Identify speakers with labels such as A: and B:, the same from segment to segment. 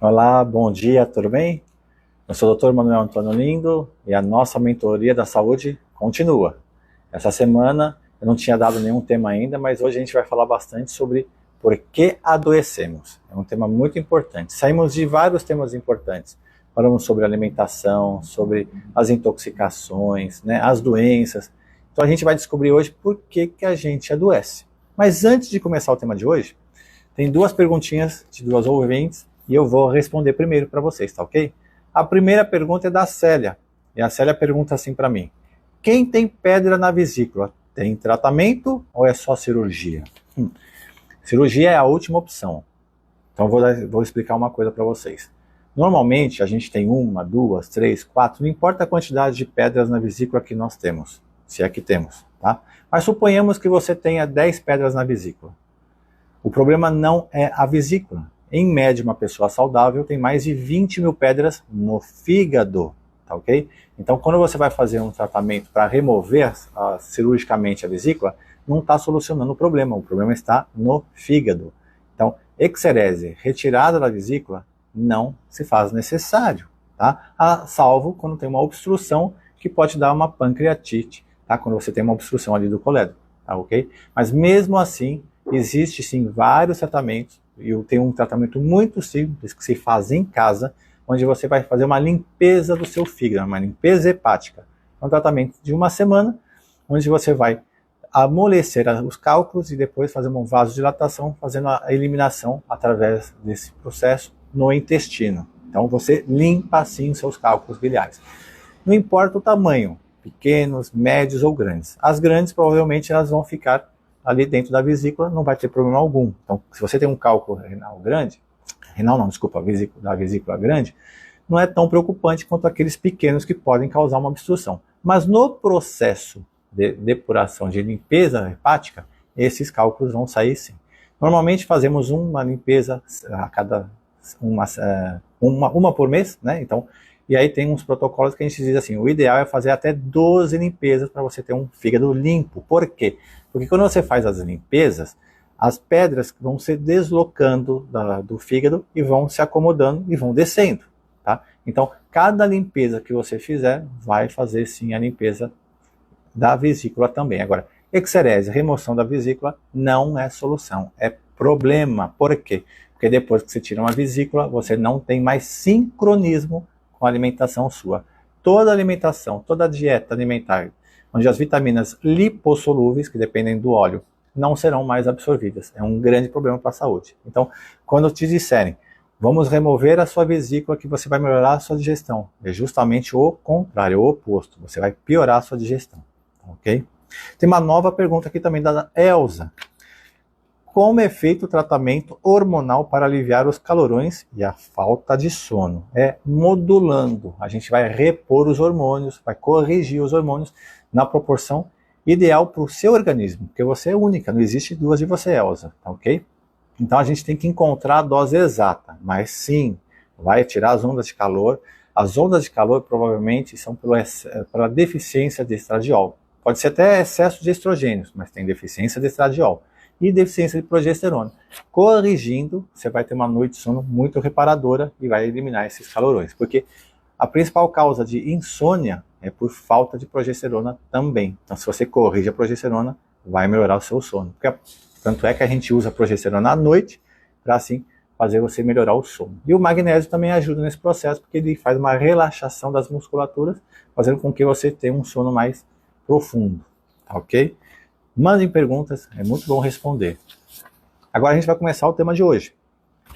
A: Olá, bom dia, tudo bem? Eu sou o Dr. Manuel Antônio Lindo e a nossa mentoria da saúde continua. Essa semana eu não tinha dado nenhum tema ainda, mas hoje a gente vai falar bastante sobre por que adoecemos. É um tema muito importante. Saímos de vários temas importantes. Falamos sobre alimentação, sobre as intoxicações, né, as doenças. Então a gente vai descobrir hoje por que a gente adoece. Mas antes de começar o tema de hoje, tem duas perguntinhas de duas ouvintes e eu vou responder primeiro para vocês, tá ok? A primeira pergunta é da Célia. E a Célia pergunta assim para mim: quem tem pedra na vesícula, tem tratamento ou é só cirurgia? Cirurgia é a última opção. Então vou explicar uma coisa para vocês. Normalmente a gente tem uma, duas, três, quatro, não importa a quantidade de pedras na vesícula que nós temos, se é que temos, tá? Mas suponhamos que você tenha 10 pedras na vesícula. O problema não é a vesícula. Em média, uma pessoa saudável tem mais de 20 mil pedras no fígado, tá ok? Então, quando você vai fazer um tratamento para remover cirurgicamente a vesícula, não está solucionando o problema está no fígado. Então, excerese, retirada da vesícula, não se faz necessário, tá? Salvo quando tem uma obstrução que pode dar uma pancreatite, tá? Quando você tem uma obstrução ali do colédoco, tá ok? Mas mesmo assim, existe sim vários tratamentos, e eu tenho um tratamento muito simples que se faz em casa, onde você vai fazer uma limpeza do seu fígado, uma limpeza hepática. É um tratamento de uma semana, onde você vai amolecer os cálculos e depois fazer uma vasodilatação, fazendo a eliminação através desse processo no intestino. Então você limpa assim os seus cálculos biliares. Não importa o tamanho, pequenos, médios ou grandes. As grandes provavelmente elas vão ficar ali dentro da vesícula, não vai ter problema algum. Então, se você tem um cálculo renal grande, renal não, desculpa, da vesícula grande, não é tão preocupante quanto aqueles pequenos que podem causar uma obstrução. Mas no processo de depuração, de limpeza hepática, esses cálculos vão sair sim. Normalmente fazemos uma limpeza a cada uma por mês, né? Então, e aí tem uns protocolos que a gente diz assim, o ideal é fazer até 12 limpezas para você ter um fígado limpo. Por quê? Porque quando você faz as limpezas, as pedras vão se deslocando do fígado e vão se acomodando e vão descendo, tá? Então, cada limpeza que você fizer vai fazer sim a limpeza da vesícula também. Agora, excerese, remoção da vesícula, não é solução, é problema. Por quê? Porque depois que você tira uma vesícula, você não tem mais sincronismo com a alimentação sua. Toda alimentação, toda dieta alimentar, onde as vitaminas lipossolúveis, que dependem do óleo, não serão mais absorvidas. É um grande problema para a saúde. Então, quando te disserem, vamos remover a sua vesícula que você vai melhorar a sua digestão, é justamente o contrário, o oposto. Você vai piorar a sua digestão, ok? Tem uma nova pergunta aqui também da Elza. Como é feito o tratamento hormonal para aliviar os calorões e a falta de sono? É modulando. A gente vai repor os hormônios, vai corrigir os hormônios na proporção ideal para o seu organismo, porque você é única, não existe duas de você, Elza, tá ok? Então a gente tem que encontrar a dose exata, mas sim, vai tirar as ondas de calor. As ondas de calor provavelmente são pela deficiência de estradiol. Pode ser até excesso de estrogênios, mas tem deficiência de estradiol e deficiência de progesterona. Corrigindo, você vai ter uma noite de sono muito reparadora e vai eliminar esses calorões, porque a principal causa de insônia é por falta de progesterona também. Então, se você corrige a progesterona, vai melhorar o seu sono. Tanto é que a gente usa a progesterona à noite para assim fazer você melhorar o sono. E o magnésio também ajuda nesse processo, porque ele faz uma relaxação das musculaturas, fazendo com que você tenha um sono mais profundo, tá ok? Mandem perguntas, é muito bom responder. Agora a gente vai começar o tema de hoje.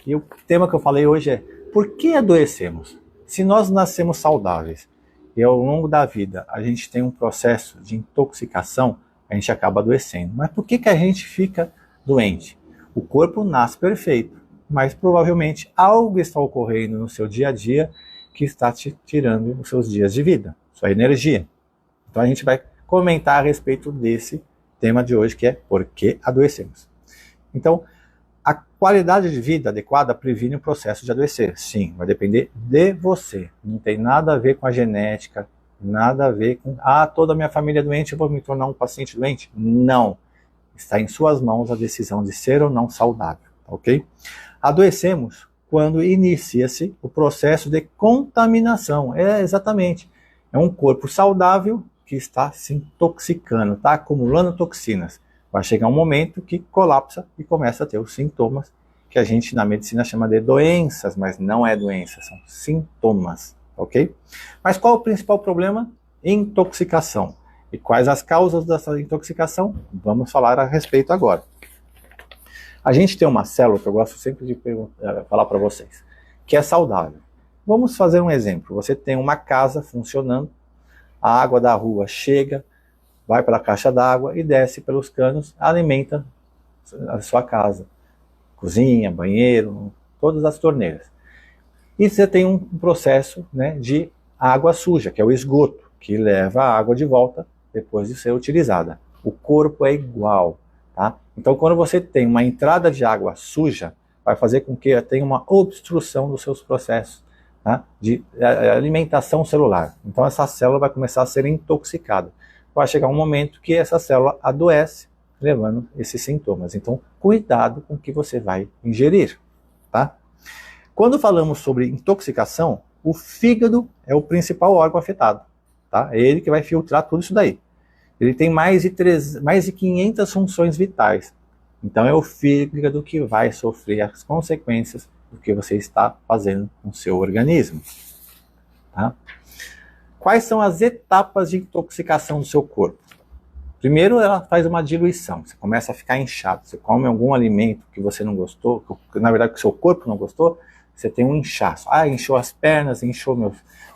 A: E o tema que eu falei hoje é: por que adoecemos? Se nós nascemos saudáveis e ao longo da vida a gente tem um processo de intoxicação, a gente acaba adoecendo. Mas por que a gente fica doente? O corpo nasce perfeito, mas provavelmente algo está ocorrendo no seu dia a dia que está te tirando os seus dias de vida, sua energia. Então a gente vai comentar a respeito desse tema de hoje, que é por que adoecemos. Então, a qualidade de vida adequada previne o processo de adoecer. Sim, vai depender de você. Não tem nada a ver com a genética, nada a ver com, toda a minha família é doente, eu vou me tornar um paciente doente. Não. Está em suas mãos a decisão de ser ou não saudável, ok? Adoecemos quando inicia-se o processo de contaminação. Exatamente. É um corpo saudável que está se intoxicando, está acumulando toxinas. Vai chegar um momento que colapsa e começa a ter os sintomas que a gente na medicina chama de doenças, mas não é doença, são sintomas, ok? Mas qual o principal problema? Intoxicação. E quais as causas dessa intoxicação? Vamos falar a respeito agora. A gente tem uma célula que eu gosto sempre de falar para vocês, que é saudável. Vamos fazer um exemplo. Você tem uma casa funcionando, a água da rua chega, vai para a caixa d'água e desce pelos canos, alimenta a sua casa. Cozinha, banheiro, todas as torneiras. E você tem um processo, né, de água suja, que é o esgoto, que leva a água de volta depois de ser utilizada. O corpo é igual. Tá? Então, quando você tem uma entrada de água suja, vai fazer com que tenha uma obstrução dos seus processos, tá? De alimentação celular. Então, essa célula vai começar a ser intoxicada. Vai chegar um momento que essa célula adoece, levando esses sintomas. Então, cuidado com o que você vai ingerir. Tá? Quando falamos sobre intoxicação, o fígado é o principal órgão afetado. Tá? É ele que vai filtrar tudo isso daí. Ele tem mais de 500 funções vitais. Então é o fígado que vai sofrer as consequências do que você está fazendo com o seu organismo. Tá? Quais são as etapas de intoxicação do seu corpo? Primeiro, ela faz uma diluição. Você começa a ficar inchado. Você come algum alimento que você não gostou, que, na verdade que o seu corpo não gostou, você tem um inchaço. Ah, inchou as pernas,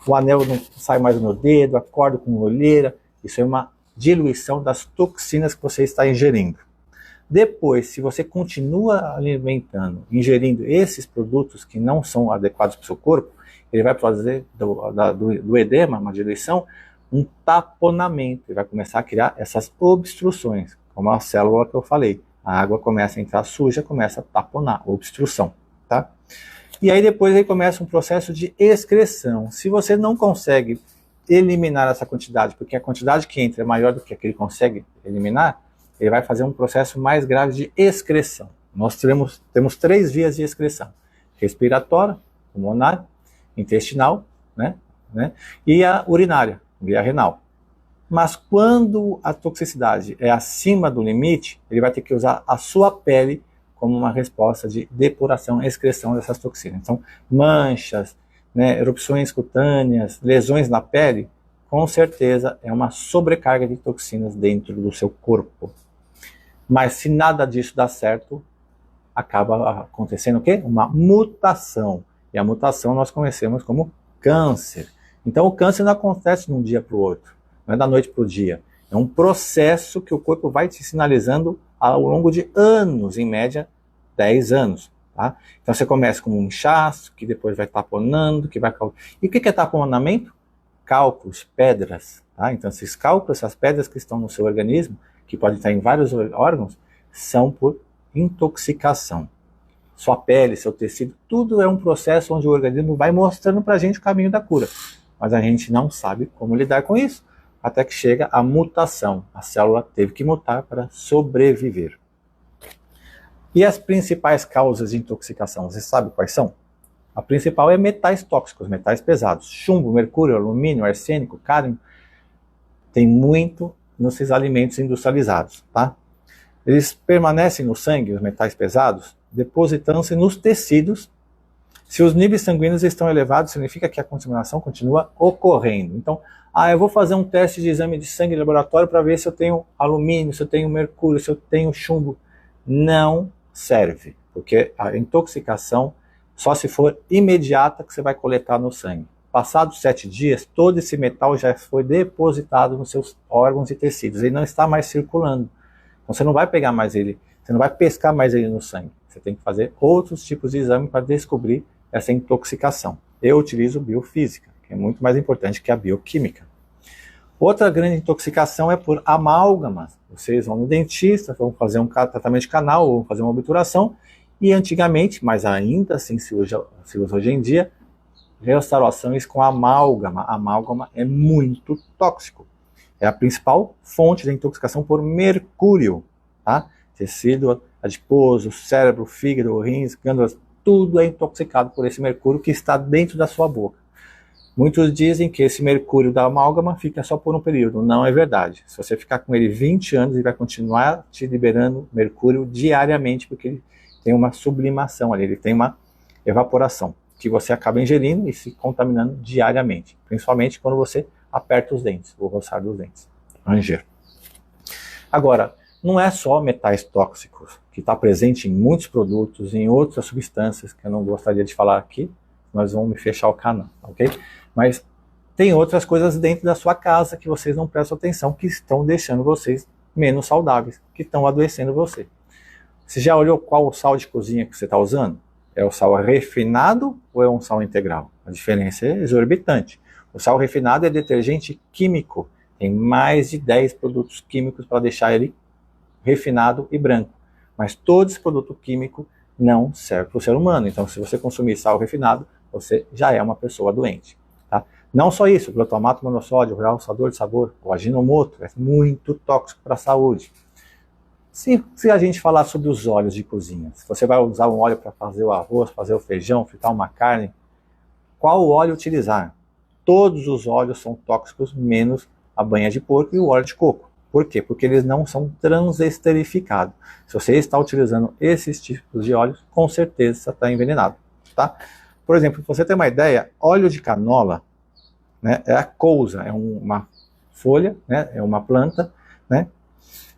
A: o anel não sai mais do meu dedo, acordo com olheira. Isso é uma diluição das toxinas que você está ingerindo. Depois, se você continua ingerindo esses produtos que não são adequados para o seu corpo, ele vai fazer do edema, uma diluição, um taponamento. Ele vai começar a criar essas obstruções, como a célula que eu falei. A água começa a entrar suja, começa a taponar, obstrução. Tá? E aí depois ele começa um processo de excreção. Se você não consegue eliminar essa quantidade, porque a quantidade que entra é maior do que a que ele consegue eliminar, ele vai fazer um processo mais grave de excreção. Nós temos 3 vias de excreção: respiratória, pulmonar, intestinal, né, e a urinária, via renal. Mas quando a toxicidade é acima do limite, ele vai ter que usar a sua pele como uma resposta de depuração e excreção dessas toxinas. Então, manchas, né, erupções cutâneas, lesões na pele, com certeza é uma sobrecarga de toxinas dentro do seu corpo. Mas se nada disso dá certo, acaba acontecendo o quê? Uma mutação. E a mutação nós conhecemos como câncer. Então o câncer não acontece de um dia para o outro, não é da noite para o dia. É um processo que o corpo vai te sinalizando ao longo de anos, em média 10 anos. Tá? Então você começa com um inchaço, que depois vai taponando, que vai... E o que é taponamento? Cálculos, pedras. Tá? Então esses cálculos, essas pedras que estão no seu organismo, que podem estar em vários órgãos, são por intoxicação. Sua pele, seu tecido, tudo é um processo onde o organismo vai mostrando para a gente o caminho da cura. Mas a gente não sabe como lidar com isso, até que chega a mutação. A célula teve que mutar para sobreviver. E as principais causas de intoxicação, você sabe quais são? A principal é metais tóxicos, metais pesados. Chumbo, mercúrio, alumínio, arsênico, cádmio. Tem muito nesses alimentos industrializados, tá? Eles permanecem no sangue, os metais pesados, depositando-se nos tecidos. Se os níveis sanguíneos estão elevados, significa que a contaminação continua ocorrendo. Então, eu vou fazer um teste de exame de sangue de laboratório para ver se eu tenho alumínio, se eu tenho mercúrio, se eu tenho chumbo. Não serve, porque a intoxicação só se for imediata que você vai coletar no sangue. Passados 7 dias, todo esse metal já foi depositado nos seus órgãos e tecidos. Ele não está mais circulando. Então você não vai pegar mais ele, você não vai pescar mais ele no sangue. Você tem que fazer outros tipos de exame para descobrir essa intoxicação. Eu utilizo biofísica, que é muito mais importante que a bioquímica. Outra grande intoxicação é por amálgamas. Vocês vão no dentista, vão fazer um tratamento de canal, ou vão fazer uma obturação, e antigamente, mas ainda assim se usa hoje em dia, restaurações com amálgama. Amálgama é muito tóxico. É a principal fonte de intoxicação por mercúrio. Tá? Tecido adiposo, cérebro, fígado, rins, glândulas tudo é intoxicado por esse mercúrio que está dentro da sua boca. Muitos dizem que esse mercúrio da amálgama fica só por um período. Não é verdade. Se você ficar com ele 20 anos, ele vai continuar te liberando mercúrio diariamente, porque ele tem uma sublimação ali, ele tem uma evaporação, que você acaba ingerindo e se contaminando diariamente. Principalmente quando você aperta os dentes, o roçar dos dentes, ranger. Agora, não é só metais tóxicos, que está presente em muitos produtos, em outras substâncias, que eu não gostaria de falar aqui, nós vamos fechar o canal, ok? Mas tem outras coisas dentro da sua casa que vocês não prestam atenção, que estão deixando vocês menos saudáveis, que estão adoecendo você. Você já olhou qual o sal de cozinha que você está usando? É o sal refinado ou é um sal integral? A diferença é exorbitante. O sal refinado é detergente químico, tem mais de 10 produtos químicos para deixar ele refinado e branco. Mas todo esse produto químico não serve para o ser humano. Então, se você consumir sal refinado, você já é uma pessoa doente. Tá? Não só isso, o glutamato monossódio, o realçador de sabor, o aginomoto, é muito tóxico para a saúde. Se a gente falar sobre os óleos de cozinha, se você vai usar um óleo para fazer o arroz, fazer o feijão, fritar uma carne, qual óleo utilizar? Todos os óleos são tóxicos, menos a banha de porco e o óleo de coco. Por quê? Porque eles não são transesterificados. Se você está utilizando esses tipos de óleos, com certeza você está envenenado. Tá? Por exemplo, para você ter uma ideia, óleo de canola, né, é a couza, é uma folha, né, é uma planta, né,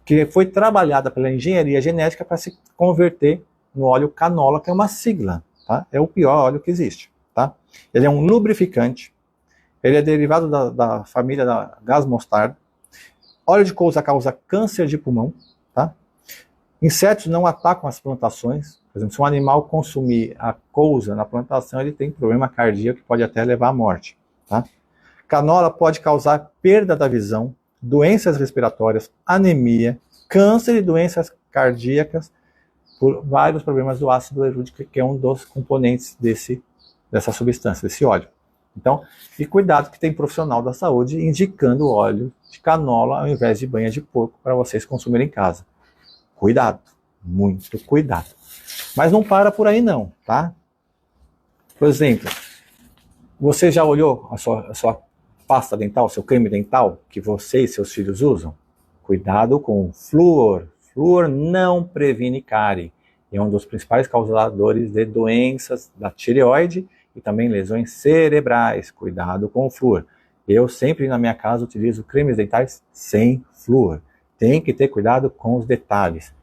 A: que foi trabalhada pela engenharia genética para se converter no óleo canola, que é uma sigla. Tá? É o pior óleo que existe. Tá? Ele é um lubrificante, ele é derivado da família da gás mostarda. Óleo de couza causa câncer de pulmão. Tá? Insetos não atacam as plantações. Por exemplo, se um animal consumir a couza na plantação, ele tem problema cardíaco que pode até levar à morte. Tá? Canola pode causar perda da visão, doenças respiratórias, anemia, câncer e doenças cardíacas por vários problemas do ácido hialurônico, que é um dos componentes dessa substância, desse óleo. Então, e cuidado que tem profissional da saúde indicando óleo de canola ao invés de banha de porco para vocês consumirem em casa. Cuidado, muito cuidado. Mas não para por aí não, tá? Por exemplo, você já olhou a sua pasta dental, seu creme dental, que você e seus filhos usam? Cuidado com o flúor. Flúor não previne cárie. É um dos principais causadores de doenças da tireoide e também lesões cerebrais. Cuidado com o flúor. Eu sempre na minha casa utilizo cremes dentais sem flúor. Tem que ter cuidado com os detalhes.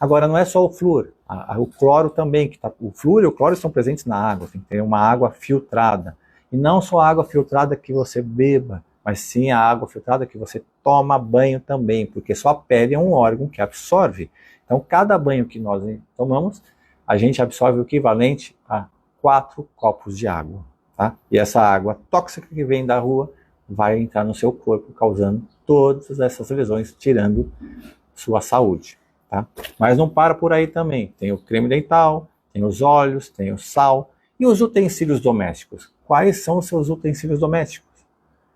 A: Agora, não é só o flúor, o cloro também. O flúor e o cloro estão presentes na água. Tem que ter uma água filtrada. E não só a água filtrada que você beba, mas sim a água filtrada que você toma banho também, porque sua pele é um órgão que absorve. Então, cada banho que nós tomamos, a gente absorve o equivalente a 4 copos de água. Tá? E essa água tóxica que vem da rua vai entrar no seu corpo, causando todas essas lesões, tirando sua saúde. Tá? Mas não para por aí também. Tem o creme dental, tem os óleos, tem o sal e os utensílios domésticos. Quais são os seus utensílios domésticos?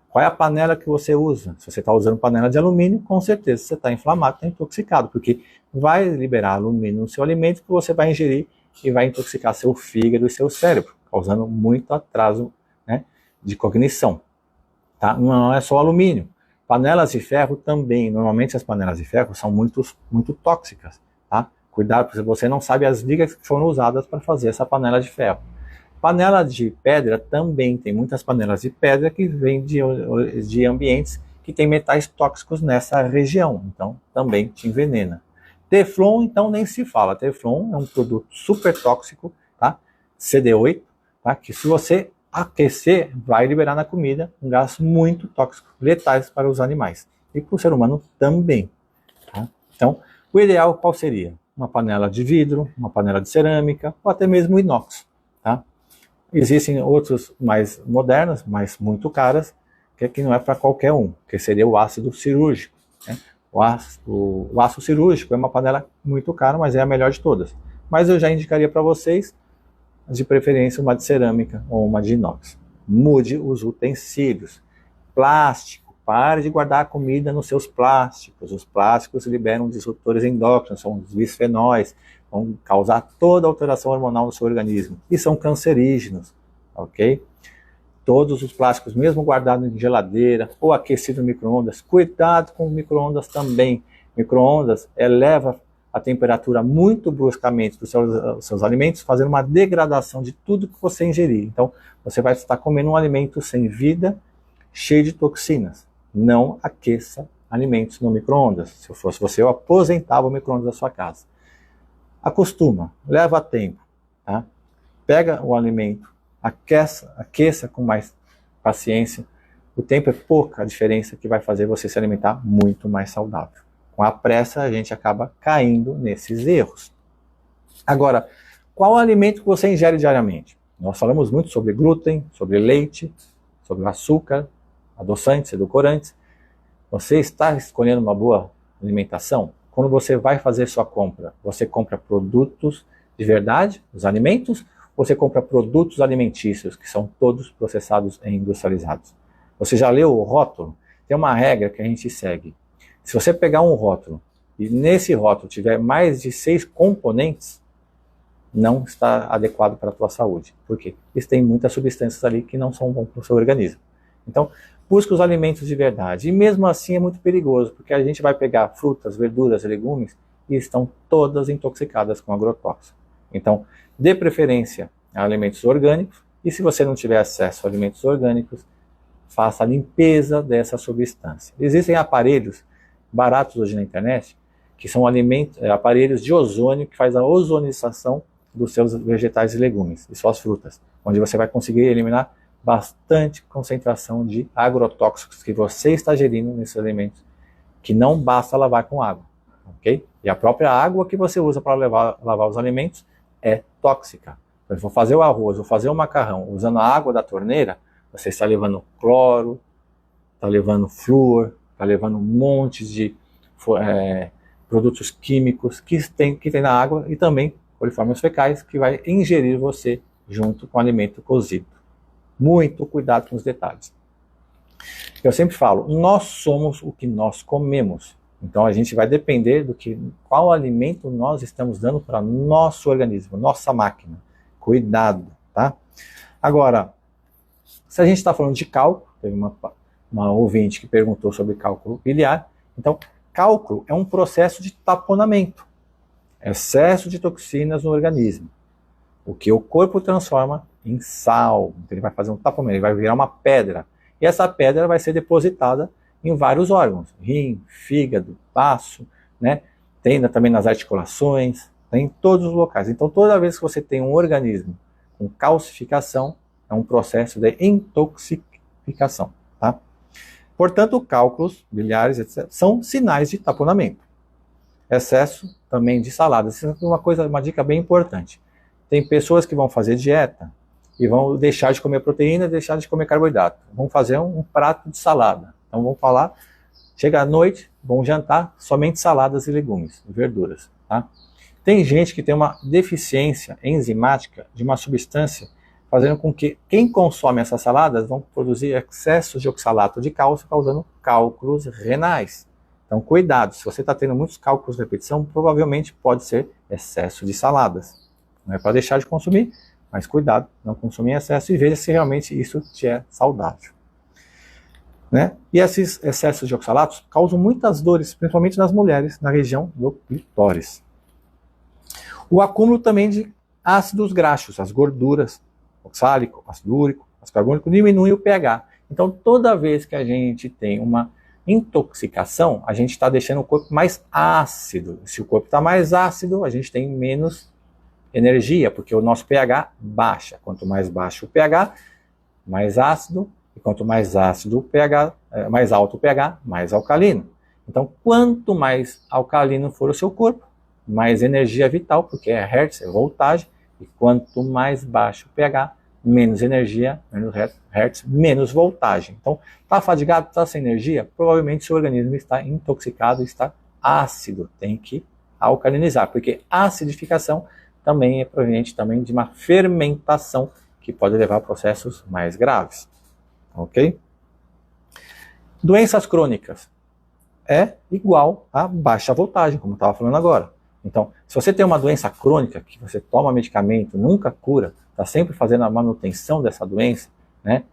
A: Qual é a panela que você usa? Se você está usando panela de alumínio, com certeza você está inflamado, está intoxicado, porque vai liberar alumínio no seu alimento que você vai ingerir e vai intoxicar seu fígado e seu cérebro, causando muito atraso, né, de cognição. Tá? Não é só alumínio. Panelas de ferro também. Normalmente as panelas de ferro são muito tóxicas. Tá? Cuidado, porque você não sabe as ligas que foram usadas para fazer essa panela de ferro. Panela de pedra também. Tem muitas panelas de pedra que vêm de ambientes que tem metais tóxicos nessa região. Então também te envenena. Teflon, então, nem se fala. Teflon é um produto super tóxico, tá? CD8, tá? Que se você aquecer, vai liberar na comida um gás muito tóxico, letais para os animais. E para o ser humano também. Tá? Então, o ideal qual seria? Uma panela de vidro, uma panela de cerâmica, ou até mesmo inox. Tá? Existem outros mais modernos, mas muito caras, que não é para qualquer um, que seria o ácido cirúrgico. Né? O aço cirúrgico é uma panela muito cara, mas é a melhor de todas. Mas eu já indicaria para vocês, de preferência, uma de cerâmica ou uma de inox. Mude os utensílios. Plástico. Pare de guardar a comida nos seus plásticos. Os plásticos liberam disruptores endócrinos, são os bisfenóis. vão causar toda a alteração hormonal no seu organismo e são cancerígenos, ok? Todos os plásticos, mesmo guardados em geladeira ou aquecido no micro-ondas, cuidado com o micro-ondas também. Micro-ondas eleva a temperatura muito bruscamente dos seus alimentos, fazendo uma degradação de tudo que você ingerir. Então, você vai estar comendo um alimento sem vida, cheio de toxinas. Não aqueça alimentos no micro-ondas. Se eu fosse você, eu aposentava o micro-ondas da sua casa. Acostuma, leva tempo. Tá? Pega o alimento, aqueça com mais paciência. O tempo é pouca a diferença que vai fazer você se alimentar muito mais saudável. Com a pressa, a gente acaba caindo nesses erros. Agora, qual alimento que você ingere diariamente? Nós falamos muito sobre glúten, sobre leite, sobre açúcar, adoçantes, edulcorantes. Você está escolhendo uma boa alimentação? Quando você vai fazer sua compra, você compra produtos de verdade, os alimentos, ou você compra produtos alimentícios, que são todos processados e industrializados? Você já leu o rótulo? Tem uma regra que a gente segue. Se você pegar um rótulo e nesse rótulo tiver mais de 6 componentes, não está adequado para a tua saúde. Por quê? Eles têm muitas substâncias ali que não são bons para o seu organismo. Então, busca os alimentos de verdade. E mesmo assim é muito perigoso, porque a gente vai pegar frutas, verduras, legumes e estão todas intoxicadas com agrotóxico. Então, dê preferência a alimentos orgânicos e se você não tiver acesso a alimentos orgânicos, faça a limpeza dessa substância. Existem aparelhos baratos hoje na internet, que são aparelhos de ozônio, que faz a ozonização dos seus vegetais e legumes, e suas frutas, onde você vai conseguir eliminar bastante concentração de agrotóxicos que você está gerindo nesses alimentos, que não basta lavar com água, ok? E a própria água que você usa para lavar os alimentos é tóxica. Então, se for fazer o arroz ou fazer o macarrão usando a água da torneira, você está levando cloro, está levando flúor, está levando um monte de produtos químicos que tem na água e também coliformes fecais que vai ingerir você junto com o alimento cozido. Muito cuidado com os detalhes. Eu sempre falo, nós somos o que nós comemos. Então a gente vai depender qual alimento nós estamos dando para nosso organismo, nossa máquina. Cuidado, tá? Agora, se a gente está falando de cálculo, teve uma ouvinte que perguntou sobre cálculo biliar. Então, cálculo é um processo de taponamento. Excesso de toxinas no organismo. O que o corpo transforma em sal. Então, ele vai fazer um taponamento, ele vai virar uma pedra. E essa pedra vai ser depositada em vários órgãos. Rim, fígado, baço, né? Tem também nas articulações, tem em todos os locais. Então, toda vez que você tem um organismo com calcificação, é um processo de intoxicação. Tá? Portanto, cálculos biliares, etc., são sinais de taponamento. Excesso também de saladas. Isso é uma dica bem importante. Tem pessoas que vão fazer dieta e vão deixar de comer proteína, deixar de comer carboidrato. Vão fazer um prato de salada. Então vão falar, chega à noite, vão jantar somente saladas e legumes, verduras. Tá? Tem gente que tem uma deficiência enzimática de uma substância fazendo com que quem consome essas saladas vão produzir excessos de oxalato de cálcio, causando cálculos renais. Então, cuidado, se você está tendo muitos cálculos de repetição, provavelmente pode ser excesso de saladas. Não é para deixar de consumir, mas cuidado, não consumir em excesso e veja se realmente isso te é saudável. Né? E esses excessos de oxalatos causam muitas dores, principalmente nas mulheres, na região do clitóris. O acúmulo também de ácidos graxos, as gorduras, oxálico, ácido úrico, ácido carbônico, diminui o pH. Então, toda vez que a gente tem uma intoxicação, a gente está deixando o corpo mais ácido. Se o corpo está mais ácido, a gente tem menos energia, porque o nosso pH baixa. Quanto mais baixo o pH, mais ácido, e quanto mais ácido o pH, mais alto o pH, mais alcalino. Então, quanto mais alcalino for o seu corpo, mais energia vital, porque é hertz, é voltagem, e quanto mais baixo o pH, menos energia, menos hertz, menos voltagem. Então, está fadigado, está sem energia, provavelmente seu organismo está intoxicado, está ácido, tem que alcalinizar, porque a acidificação também é proveniente também de uma fermentação que pode levar a processos mais graves. Ok? Doenças crônicas é igual a baixa voltagem, como eu estava falando agora. Então, se você tem uma doença crônica, que você toma medicamento, nunca cura, está sempre fazendo a manutenção dessa doença, né,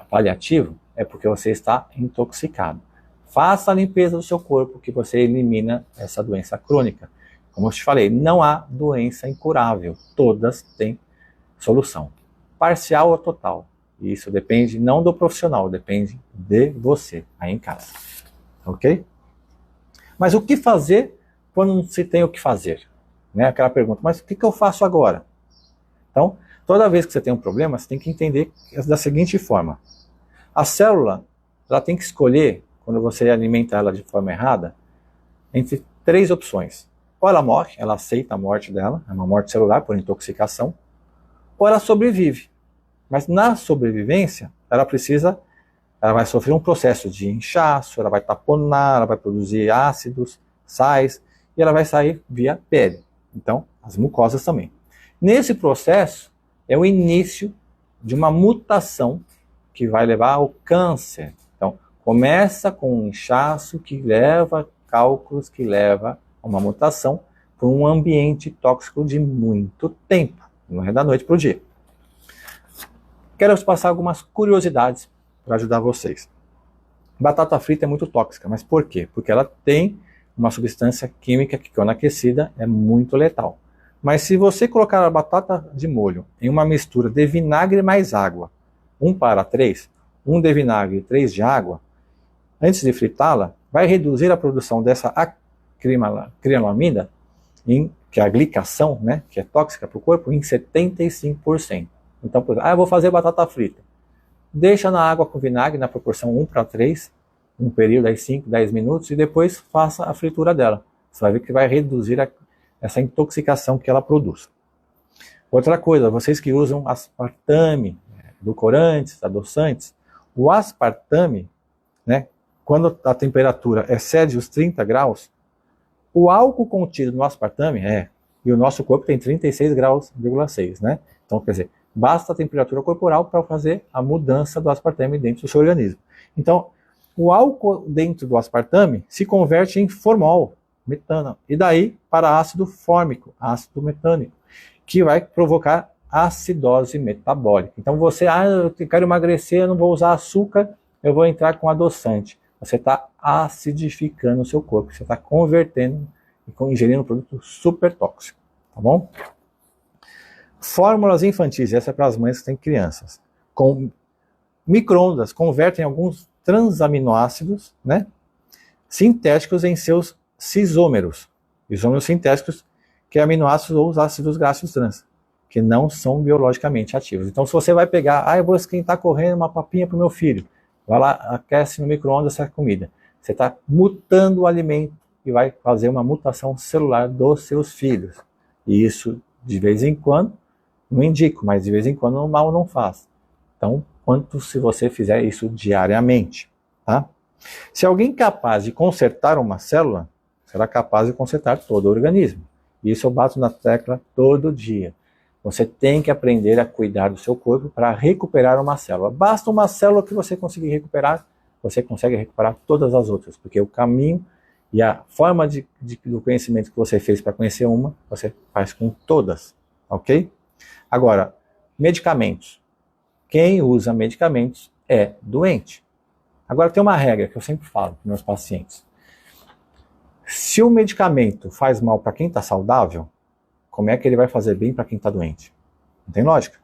A: paliativo, é porque você está intoxicado. Faça a limpeza do seu corpo que você elimina essa doença crônica. Como eu te falei, não há doença incurável, todas têm solução. Parcial ou total. Isso depende não do profissional, depende de você aí em casa. Ok? Mas o que fazer quando não se tem o que fazer? Né? Aquela pergunta, mas o que eu faço agora? Então, toda vez que você tem um problema, você tem que entender da seguinte forma. A célula, ela tem que escolher, quando você alimenta ela de forma errada, entre 3 opções. Ou ela morre, ela aceita a morte dela, é uma morte celular por intoxicação, ou ela sobrevive. Mas na sobrevivência, ela vai sofrer um processo de inchaço, ela vai taponar, ela vai produzir ácidos, sais, e ela vai sair via pele. Então, as mucosas também. Nesse processo, é o início de uma mutação que vai levar ao câncer. Então, começa com um inchaço que leva cálculos, que leva a uma mutação por um ambiente tóxico de muito tempo. Não é da noite para o dia. Quero te passar algumas curiosidades para ajudar vocês. Batata frita é muito tóxica, mas por quê? Porque ela tem uma substância química que, quando aquecida, é muito letal. Mas se você colocar a batata de molho em uma mistura de vinagre mais água, 1:3, 1 de vinagre e 3 de água, antes de fritá-la, vai reduzir a produção dessa acrilamida, que é a glicação, né, que é tóxica para o corpo, em 75%. Então, por exemplo, eu vou fazer batata frita. Deixa na água com vinagre na proporção 1:3, um período aí 5, 10 minutos, e depois faça a fritura dela. Você vai ver que vai reduzir essa intoxicação que ela produz. Outra coisa, vocês que usam aspartame, edulcorantes, adoçantes, o aspartame, né, quando a temperatura excede os 30 graus, o álcool contido no aspartame e o nosso corpo tem 36,6 graus, né? Então, quer dizer, basta a temperatura corporal para fazer a mudança do aspartame dentro do seu organismo. Então, o álcool dentro do aspartame se converte em formol, metano, e daí para ácido fórmico, ácido metânico, que vai provocar acidose metabólica. Então você, eu quero emagrecer, eu não vou usar açúcar, eu vou entrar com adoçante. Você está acidificando o seu corpo, você está convertendo e ingerindo um produto super tóxico, tá bom? Fórmulas infantis, essa é para as mães que têm crianças. Com micro-ondas, convertem alguns transaminoácidos, né, sintéticos em seus cisômeros. Isômeros sintéticos, que é aminoácidos ou os ácidos graxos trans, que não são biologicamente ativos. Então, se você vai pegar, eu vou esquentar correndo uma papinha para o meu filho, vai lá, aquece no micro-ondas essa comida. Você está mutando o alimento e vai fazer uma mutação celular dos seus filhos. E isso, de vez em quando, não indico, mas de vez em quando o mal não faz. Então, quanto se você fizer isso diariamente, tá? Se alguém capaz de consertar uma célula, será capaz de consertar todo o organismo. Isso eu bato na tecla todo dia. Você tem que aprender a cuidar do seu corpo para recuperar uma célula. Basta uma célula que você conseguir recuperar, você consegue recuperar todas as outras, porque o caminho e a forma do conhecimento que você fez para conhecer uma, você faz com todas, ok? Agora, medicamentos. Quem usa medicamentos é doente. Agora tem uma regra que eu sempre falo para meus pacientes. Se o medicamento faz mal para quem está saudável, como é que ele vai fazer bem para quem está doente? Não tem lógica.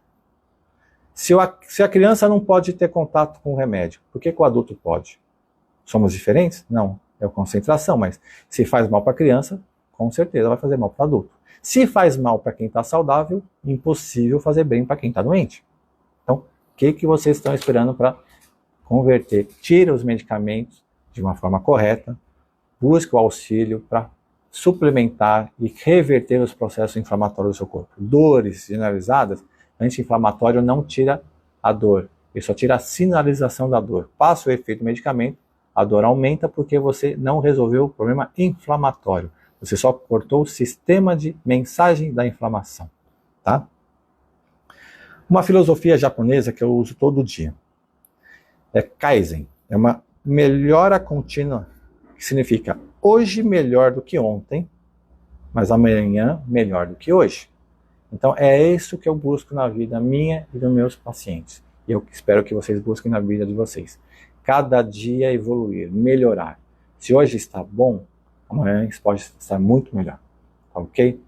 A: Se a criança não pode ter contato com o remédio, por que o adulto pode? Somos diferentes? Não, é a concentração, mas se faz mal para a criança, com certeza vai fazer mal para o adulto. Se faz mal para quem está saudável, impossível fazer bem para quem está doente. Então, o que vocês estão esperando para converter? Tira os medicamentos de uma forma correta, busque o auxílio para suplementar e reverter os processos inflamatórios do seu corpo. Dores generalizadas, anti-inflamatório não tira a dor, ele só tira a sinalização da dor. Passa o efeito do medicamento, a dor aumenta porque você não resolveu o problema inflamatório. Você só cortou o sistema de mensagem da inflamação, tá? Uma filosofia japonesa que eu uso todo dia é Kaizen. É uma melhora contínua, que significa hoje melhor do que ontem, mas amanhã melhor do que hoje. Então é isso que eu busco na vida minha e dos meus pacientes. E eu espero que vocês busquem na vida de vocês. Cada dia evoluir, melhorar. Se hoje está bom, amanhã pode estar muito melhor. Ok?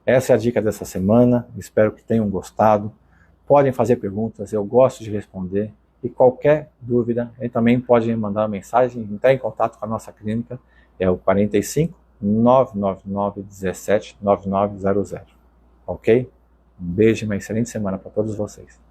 A: Essa é a dica dessa semana. Espero que tenham gostado. Podem fazer perguntas, eu gosto de responder. E qualquer dúvida, também pode me mandar uma mensagem, entrar em contato com a nossa clínica. É o 45 999 17 9900. Ok? Um beijo e uma excelente semana para todos vocês.